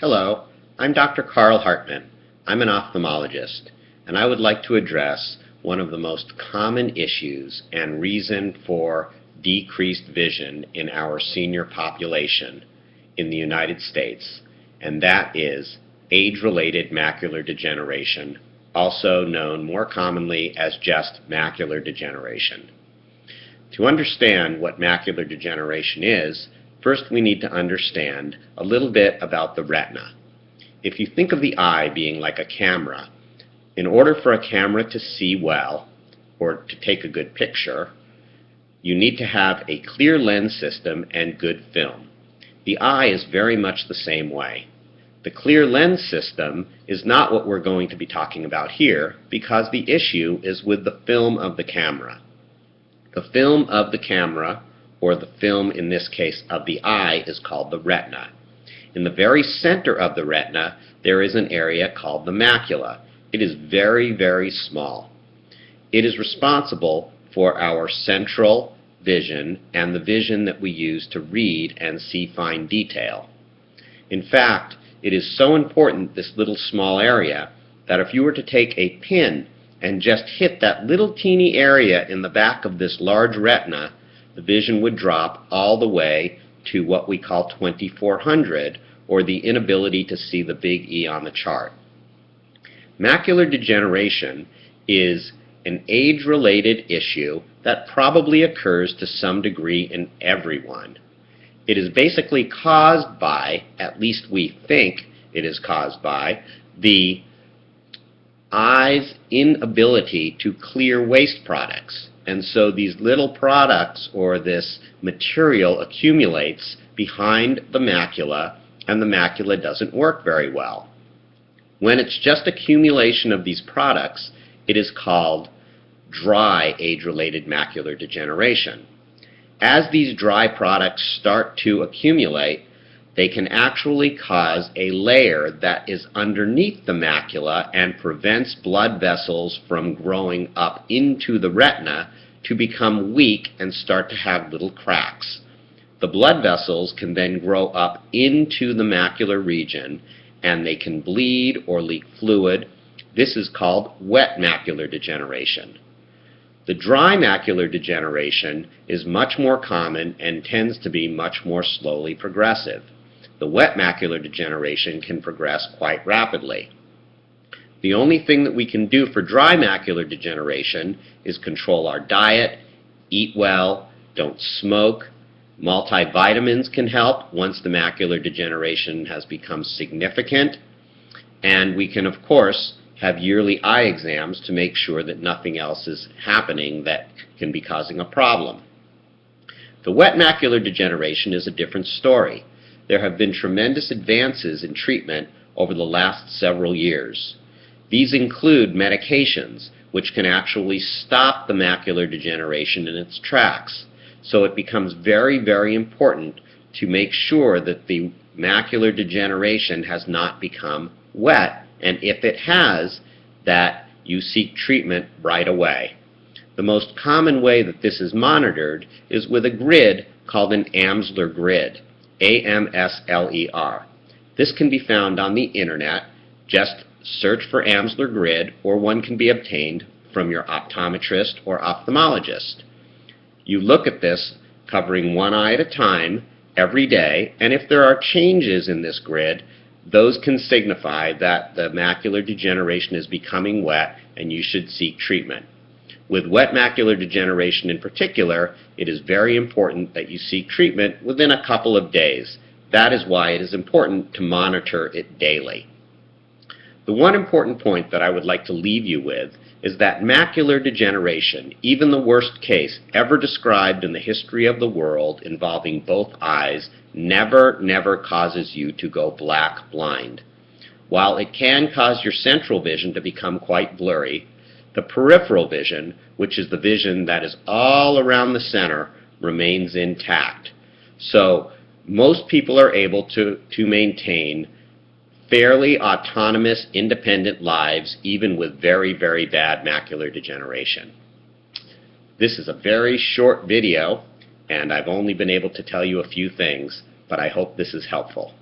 Hello, I'm Dr. Carl Hartman. I'm an ophthalmologist, and I would like to address one of the most common issues and reason for decreased vision in our senior population in the United States, and that is age-related macular degeneration, also known more commonly as just macular degeneration. To understand what macular degeneration is, first we need to understand a little bit about the retina. If you think of the eye being like a camera, in order for a camera to see well or to take a good picture, you need to have a clear lens system and good film. The eye is very much the same way. The clear lens system is not what we're going to be talking about here because the issue is with the film of the camera. The film of the camera, or the film in this case of the eye, is called the retina. In the very center of the retina there is an area called the macula. It is very, very small. It is responsible for our central vision and the vision that we use to read and see fine detail. In fact, it is so important, this little small area, that if you were to take a pin and just hit that little teeny area in the back of this large retina, the vision would drop all the way to what we call 2400, or the inability to see the big E on the chart. Macular degeneration is an age-related issue that probably occurs to some degree in everyone. It is basically caused by, at least we think it is caused by, the eye's inability to clear waste products. And so these little products, or this material, accumulates behind the macula, and the macula doesn't work very well. When it's just accumulation of these products, it is called dry age-related macular degeneration. As these dry products start to accumulate, they can actually cause a layer that is underneath the macula and prevents blood vessels from growing up into the retina to become weak and start to have little cracks. The blood vessels can then grow up into the macular region and they can bleed or leak fluid. This is called wet macular degeneration. The dry macular degeneration is much more common and tends to be much more slowly progressive. The wet macular degeneration can progress quite rapidly. The only thing that we can do for dry macular degeneration is control our diet, eat well, don't smoke. Multivitamins can help once the macular degeneration has become significant. And we can, of course, have yearly eye exams to make sure that nothing else is happening that can be causing a problem. The wet macular degeneration is a different story. There have been tremendous advances in treatment over the last several years. These include medications, which can actually stop the macular degeneration in its tracks. So it becomes very, very important to make sure that the macular degeneration has not become wet, and if it has, that you seek treatment right away. The most common way that this is monitored is with a grid called an Amsler grid. AMSLER. This can be found on the internet. Just search for Amsler grid, or one can be obtained from your optometrist or ophthalmologist. You look at this covering one eye at a time every day, and if there are changes in this grid, those can signify that the macular degeneration is becoming wet and you should seek treatment. With wet macular degeneration in particular, it is very important that you seek treatment within a couple of days. That is why it is important to monitor it daily. The one important point that I would like to leave you with is that macular degeneration, even the worst case ever described in the history of the world involving both eyes, never causes you to go black blind. While it can cause your central vision to become quite blurry, the peripheral vision, which is the vision that is all around the center, remains intact. So most people are able to maintain fairly autonomous, independent lives, even with very, very bad macular degeneration. This is a very short video, and I've only been able to tell you a few things, but I hope this is helpful.